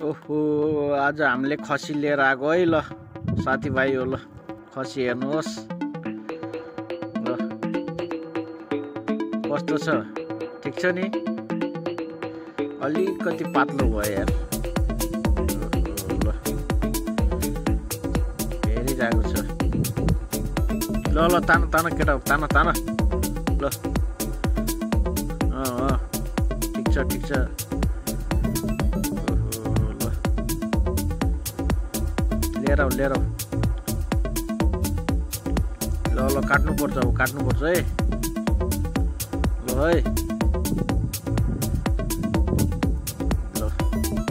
ओहो आज हामीले खसी लिएर आएको है ल साथीभाइ हो ल खसी हेर्नुहोस् ल कस्तो छ ठीक छ नि अलिकति पातलो भयो यार ल हेरिरहेको छ ल ल तान तान केटा तान तान ल ठीक छ लिएर ल ल काट्नुपर्छ है ल है ल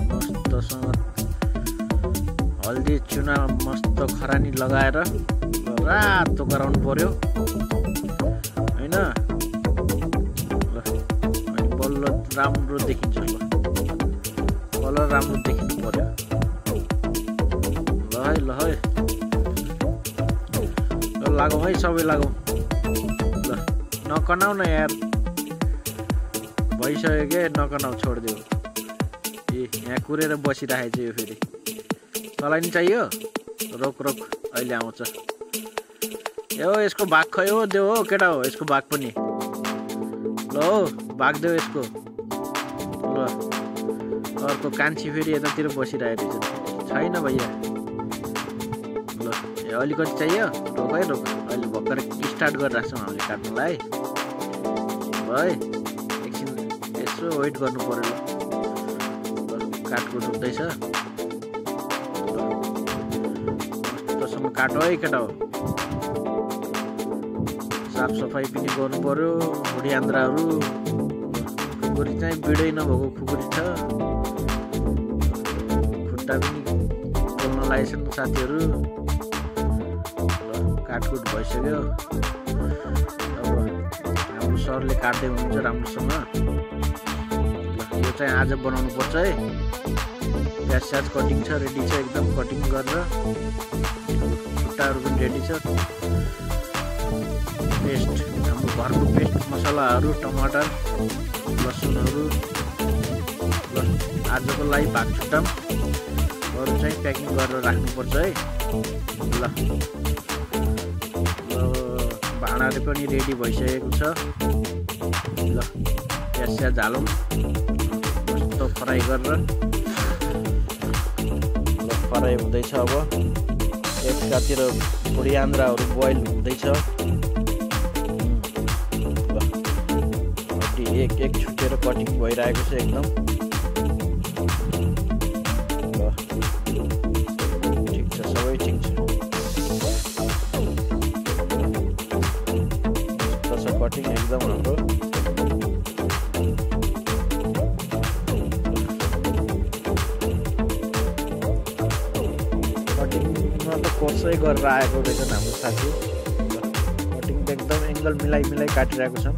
मस्तसँग हल्दी चुना मस्त खरानी लगाएर रातो गराउनु पर्यो हैन ल अनि बल्ल राम्रो देखिन्छ बल्ल राम्रो देखिनु पर्यो ल है लागौ है सबै लागौ ल नकनाउ न यार भइसक्यो के नकनाउ छोडिदेऊ यहाँ कुरेर बसिराखेको छ यो फेरि तँलाई नि चाहियो रोक अहिले आउँछ यो यसको भाग खयो देऊ हो केटा हो यसको भाग पनि ल हो भाग देऊ यसको ल अर्को कान्छी फेरि यतातिर बसिरहेको रहेछ छैन भैया ल अलिकति चाहियो रोक अहिले भर्खर स्टार्ट गरिरहेको छौँ हामीले काट्नुलाई है एकछिन यसो वेट गर्नु पर्यो ल काटकुट हुँदैछ मस्तसँग काटो है केटा हो साफ सफाई पनि गर्नु पर्यो भुडी आन्द्राहरू खुकुरी चाहिँ बिडै नभएको खुकुरी छ खुट्टा पनि बोल्न लागेछन् साथीहरू काटकुट भइसक्यो अब हाम्रो सरले काट्दै हुनुहुन्छ राम्रोसँग ल यो चाहिँ आज बनाउनु पर्छ है प्याज कटिङ छ रेडी छ एकदम कटिङ गरेर खुट्टाहरू पनि रेडी छ पेस्ट हाम्रो घरको पेस्ट मसलाहरू टमाटर लसुनहरू ल आजको लागि भाग छुट्टाम अरू चाहिँ प्याकिङ गरेर राख्नुपर्छ है ल भाँडाहरू पनि रेडी भइसकेको छ ल प्याज हालौँ मस्तो फ्राई गरेर ल फ्राई हुँदैछ अब एकातिर भुडी आन्द्राहरू बोइल हुँदैछ एक छुटेर कटिङ भइरहेको छ एकदम ल ठिक छ सबै ठिक छ कटिङ एकदम राम्रो कटिङमा त कसै गरेर आएको रहेछन् हाम्रो साथी कटिङ त एकदम एङ्गल मिलाइ काटिरहेको छौँ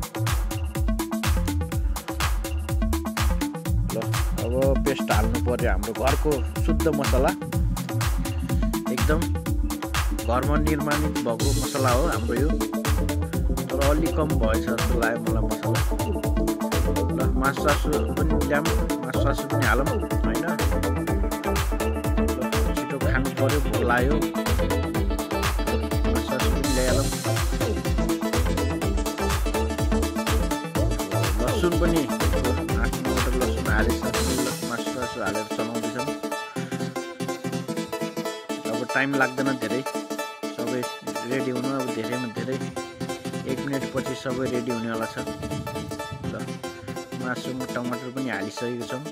अब पेस्ट हाल्नु पर्यो हाम्रो घरको शुद्ध मसला एकदम घरमा निर्माणित भएको मसला हो हाम्रो यो तर अलि कम भएछ जस्तो लाग्यो मलाई मसला ल मासु पनि ल्याम मासु पनि हालौँ होइन छिटो खानु पर्यो भोक लाग्यो मासु पनि ल्याइहालौँ लसुन पनि 8 टमाटर लसुन हालेछ मासु हालेर चलाउँदैछौँ अब टाइम लाग्दैन धेरै सबै रेडी हुनु अब धेरैमा धेरै 1 मिनट पछि सबै रेडी हुनेवाला छ ल मासुमा टमाटर पनि हालिसकेको छौँ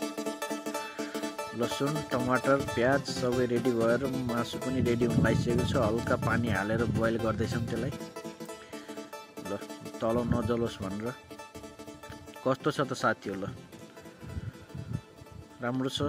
लसुन टमाटर प्याज सबै रेडी भएर मासु पनि रेडी हुन लागिसकेको छ हल्का पानी हालेर बोइल गर्दैछौँ त्यसलाई ल तल नजलोस् भनेर कस्तो छ त साथी हो ल राम्रो छ